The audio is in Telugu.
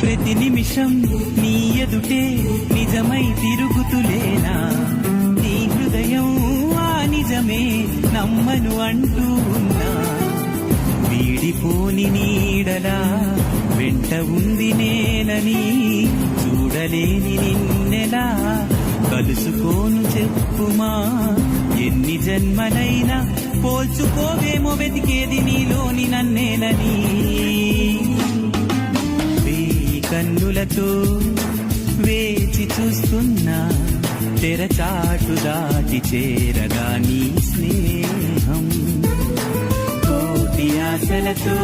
ప్రతి నిమిషం నీ ఎదుటే నిజమై తిరుగుతులేనా, నీ హృదయం ఆ నిజమే నమ్మను అంటూ ఉన్నా. వీడిపోని నీడలా వెంట ఉంది నేనని, చూడలేని నిన్నెలా కలుసుకోను చెప్పుమా. ఎన్ని జన్మలైనా పోల్చుకోవేమో వెతికేది నీలోని నన్నేలని. కన్నులతో వేచి చూస్తున్నా, తెరచాటు దాటి చేరగా నీ స్నేహం. కోటి ఆశలతో